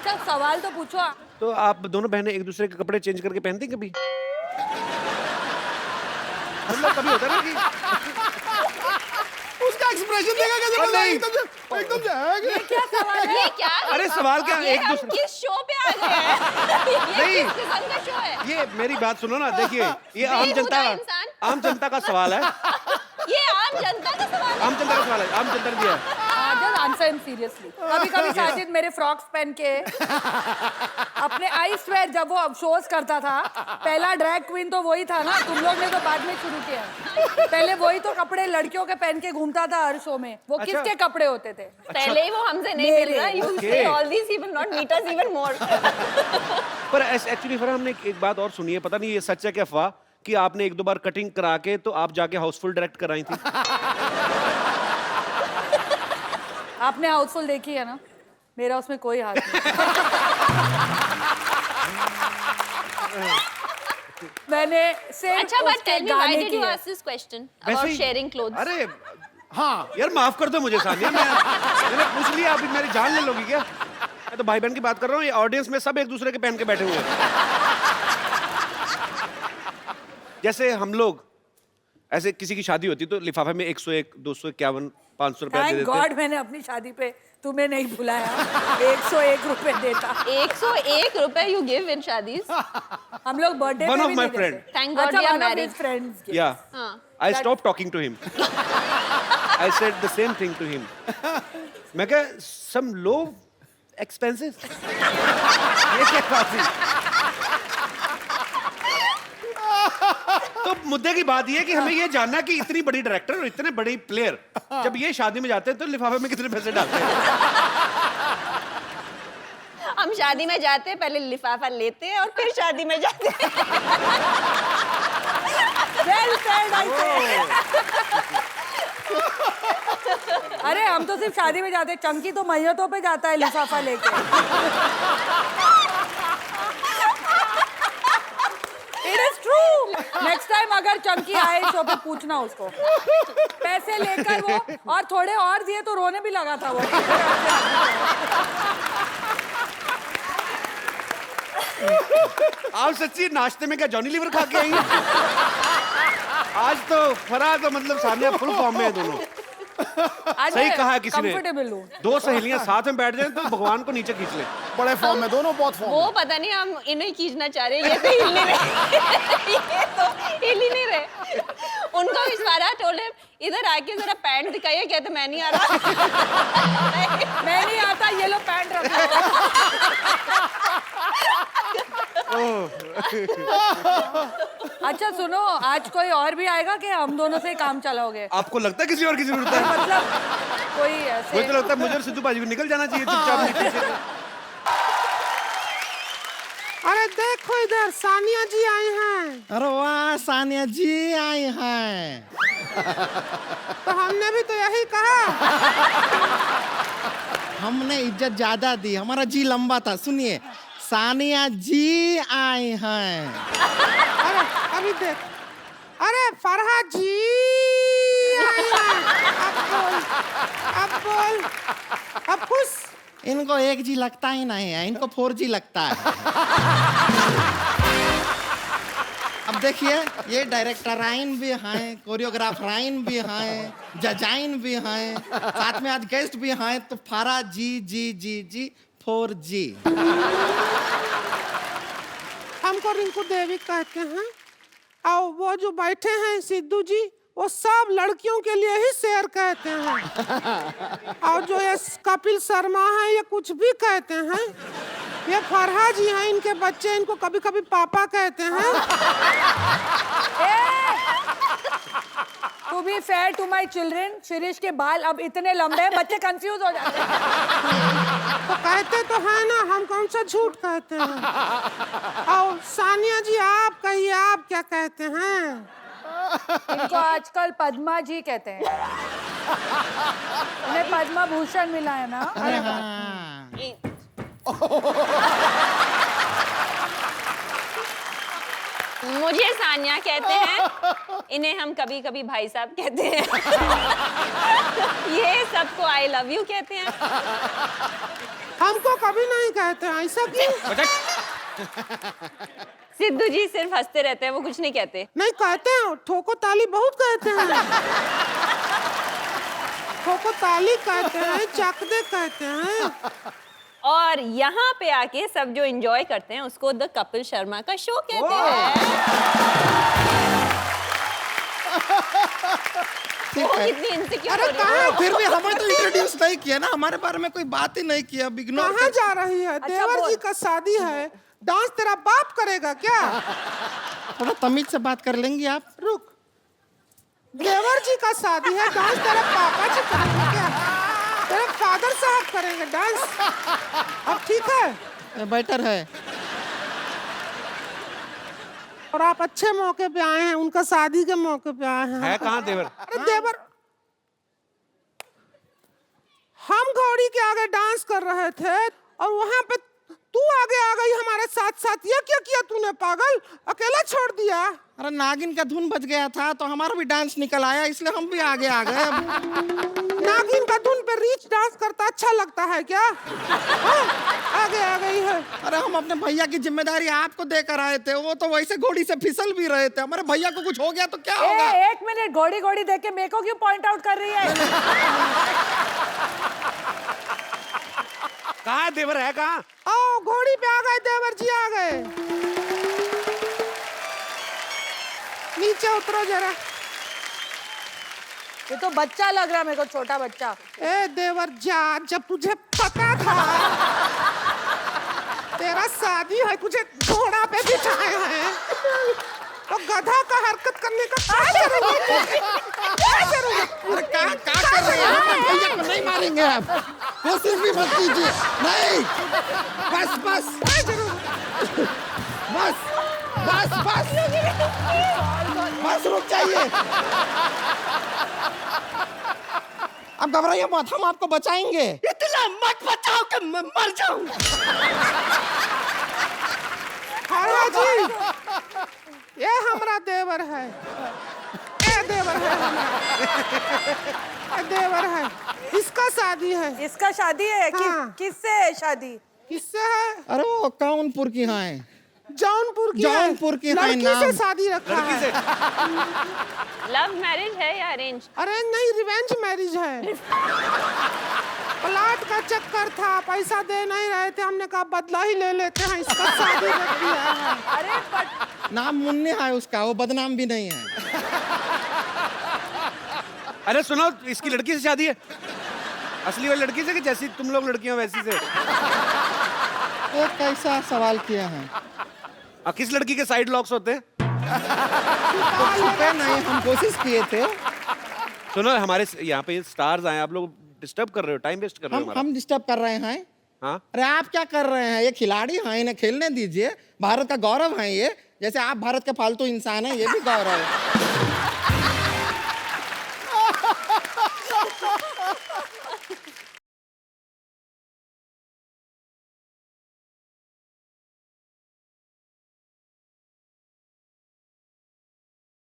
अच्छा सवाल तो पूछो। तो आप दोनों बहनें एक दूसरे के कपड़े चेंज करके पहनती कभी? मतलब कभी होता है ना कि उसका एक्सप्रेशन देखा कैसे और बोला, नहीं। एकदम से है कि- ये क्या सवाल है? ये क्या? अरे सवाल क्या, ये एक हम दूसरे किस शो पे आ गए हैं? नहीं। ये किस किस्म का शो है? ये मेरी बात सुनो ना, देखिए ये आम जनता इंसान। आम जनता का सवाल है। ये आम जनता का सवाल है। आम जनता का सवाल है, आम जनता ने दिया है। Just answer him seriously. कभी-कभी साजिद मेरे फ्रॉक्स पहन के अपने आई स्वेयर जब वो शोज करता था, पहला ड्रैग क्वीन तो वही था ना, तुम लोग ने तो बाद में शुरू किया। पहले वही तो कपड़े लड़कियों के पहन के घूमता था हर शो में। वो अच्छा। किसके कपड़े होते थे? पहले ही वो हमसे नहीं मिल रहा। You say all these, he will not meet us even more. पर एक्चुअली फरहान हमने एक बात और सुनी है, पता नहीं ये सच है क्या अफवाह, कि आपने एक दो बार कटिंग करा के तो आप जाके हाउसफुल डायरेक्ट कराई थी। आपने हाउसफुल देखी है ना? मेरा उसमें कोई हाथ नहीं। मैंने सिर्फ अच्छा, but उसके tell me, why गाने did की you है। ask this question वैसे about ही- sharing clothes? अरे हाँ यार माफ कर दो मुझे सानिया, मैंने पूछ लिया, अभी मेरी जान ले लोगी क्या? मैं तो भाई बहन की बात कर रहा हूँ, ये ऑडियंस में सब एक दूसरे के पहन के बैठे हुए हैं। जैसे हम लोग ऐसे किसी की शादी होती तो लिफाफे में 101, 251, 500 रुपया दे थैंक देते। गॉड मैंने अपनी शादी पे तुम्हें नहीं बुलाया। 101 रुपए देता। 101 रुपए you give in शादीज? हम लोग बर्थडे One पे of भी my नहीं friend. देते। Thank God अच्छा, we are one of married. his friends gave. Yeah. हाँ. I stopped talking to him. I said the same thing to him. मैं क्या some low expenses? ये क्या बात है? तो मुद्दे की बात ये है कि हमें ये जानना है कि इतनी बड़ी डायरेक्टर और इतने बड़ी प्लेयर जब ये शादी में जाते हैं तो लिफाफे में कितने पैसे डालते हैं? हम शादी में जाते हैं, पहले लिफाफा लेते हैं और फिर शादी में जाते हैं। Well said, I say. अरे हम तो सिर्फ शादी में जाते हैं, चंकी तो मैयतों पे जाता है लिफाफा लेके। It is true. Next time अगर चंकी आए शो पे पूछना उसको। पैसे लेकर वो और थोड़े और दिए तो रोने भी लगा था वो। आप सच्ची नाश्ते में क्या जॉनी लीवर खा के आई हैं? आज तो फराह तो मतलब सानिया फुल फॉर्म में है दोनों। आज सही मैं कहा है किसी ने। comfortable हूँ। दो सहेलियां साथ में बैठ जाएं तो भगवान को नीचे खींच ले। बड़े फॉर्म में दोनों, बहुत फॉर्म वो में। पता नहीं, हम इन्हें खींचना चाह रहे हैं, ये तो हिल नहीं रहे। ये तो हिल ही नहीं रहे। उनको इशारा टोले इधर आके जरा पैंट दिखाइए, कहते मैं नहीं आ रहा। मैं नहीं आता, ये लो पैंट रखो। अच्छा सुनो, आज कोई और भी आएगा कि हम दोनों से ही काम चलाओगे? आपको लगता है किसी और की जरूरत है? मतलब कोई मुझे ऐसे तो लगता है मुझे और सिद्धू बाजी को निकल जाना चाहिए चुपचाप नीचे से। अरे देखो इधर सानिया जी आई हैं। अरे वाह, सानिया जी आई हैं। तो हमने भी तो यही कहा। हमने इज्जत ज्यादा दी, हमारा जी लंबा था। सुनिए, सानिया जी आई हैं। अरे अभी देख, अरे फरहा जी आई हैं। अब बोल, अब खुश। इनको एक जी लगता ही नहीं है, इनको 4G लगता है। अब देखिए, ये डायरेक्टराइन भी हैं, कोरियोग्राफराइन भी हैं, जजाइन भी हैं, साथ में आज गेस्ट भी हैं, तो फारा जी जी जी जी 4G। हमको रिंकू देवी कहते हैं और वो जो बैठे हैं सिद्धू जी, वो सब लड़कियों के लिए ही शेर कहते हैं। और जो ये कपिल शर्मा है, ये कुछ भी कहते हैं। ये फरहा जी हैं, इनके बच्चे इनको कभी कभी पापा कहते हैं। To be fair to my children, Shirish के बाल अब इतने लंबे हैं, बच्चे कंफ्यूज हो जाते हैं। तो कहते तो है ना, हम कौन सा झूठ कहते हैं। और सानिया जी आप कहिए, आप क्या कहते हैं? इनको आजकल पद्मा जी कहते हैं। उन्हें पद्मा भूषण मिला है ना। अरे हाँ। मुझे सानिया कहते हैं, इन्हें हम कभी कभी भाई साहब कहते हैं। ये सबको आई लव यू कहते हैं। हमको कभी नहीं कहते हैं, ऐसा क्यों? सिद्धू जी सिर्फ हंसते रहते हैं, वो कुछ नहीं कहते। नहीं कहते हैं, ठोको ताली बहुत कहते हैं। ठोको ताली कहते हैं, चक दे कहते हैं। और यहाँ पे आके सब जो एंजॉय करते हैं उसको द कपिल शर्मा का शो कहते हैं। ठीक वो है। कितनी इनसिक्योर अरे हो रही है। कहाँ फिर भी हमें तो इंट्रोड्यूस नहीं किया ना, हमारे बारे में कोई बात ही नहीं किया। इग्नोर कहाँ जा रही है? देवर बोल। जी का शादी है, डांस तेरा बाप करेगा क्या? थोड़ा तमीज से बात कर लेंगी आप? रुक, देवर जी का शादी है, डांस तेरे पापा जी करेंगे क्या? तेरे फादर साहब करेंगे डांस। अब ठीक है? बेटर है। और आप अच्छे मौके पे आए हैं, उनका शादी के मौके पे आए हैं। है कहाँ देवर? अरे देवर, हम घोड़ी के आगे डांस कर रहे थे और वहां पे तू आगे आ गई हमारे साथ साथ। ये क्या किया तूने पागल? अकेला छोड़ दिया? अरे नागिन का धुन बज गया था तो हमारा भी डांस निकल आया, इसलिए हम भी आगे आ गए। नागिन का धुन पे रीच डांस करता अच्छा लगता है क्या? हाँ, आगे आ गई है। अरे हम अपने भैया की जिम्मेदारी आपको देकर आए थे, वो तो वैसे घोड़ी से फिसल भी रहे थे। हमारे भैया को कुछ हो गया तो क्या होगा? एक मिनट, घोड़ी घोड़ी देख के मेरे को क्यों पॉइंट आउट कर रही है? कहाँ है देवर? है कहाँ? आओ, घोड़ी पे आ गए, देवर जी आ गए। नीचे उतरो जरा। ये तो बच्चा लग रहा है मेरे को, छोटा बच्चा। ए देवर जा, जब तुझे पता था तेरा शादी है, तुझे घोड़ा पे बिठाए हैं, तो गधा का हरकत करने का क्या करोगे? क्या करोगे? अरे क्या कर रहे हैं? अपने भैया को नहीं मारेंगे आप, कोशिश भी मत कीजिए। नहीं, बस बस बस बस बस बस रुक जाइए। अब घबराइए मत, हम आपको बचाएंगे। इतना मत बचाओ कि मैं मर जाऊं। हाँ जी, ये हमारा देवर है। ये देवर है हमारा। ये देवर है, इसका शादी है। इसका शादी है? हाँ। किससे है शादी? किससे है? अरे वो कानपुर की हाँ है। जौनपुर की है। जौनपुर की है लड़की नाम। से शादी रखा लड़की है। से? लव मैरिज है या अरेंज? अरे नहीं, रिवेंज मैरिज है। प्लाट का चक्कर था, पैसा दे नहीं रहे थे, हमने कहा बदला ही ले लेते हैं, इसका शादी रख दिया है। अरे बट नाम मुन्ने है उसका, वो बदनाम भी नहीं है। अरे सुनो, इसकी लड़की से शादी है? असली वाली लड़की से कि जैसी तुम लोग लड़कियां वैसी से? तो कैसा सवाल किया है? किस लड़की के साइड लॉक्स होते हैं? तो छुपे नहीं, हम कोशिश किए थे। सुनो, हमारे यहाँ पे स्टार्स आए, आप लोग डिस्टर्ब कर रहे हो, टाइम वेस्ट कर रहे हो हमारा। हम डिस्टर्ब कर रहे हैं। हाँ? अरे आप क्या कर रहे हैं? ये खिलाड़ी हैं, इन्हें खेलने दीजिए। भारत का गौरव है ये, जैसे आप भारत के फालतू इंसान हैं, ये भी गौरव है।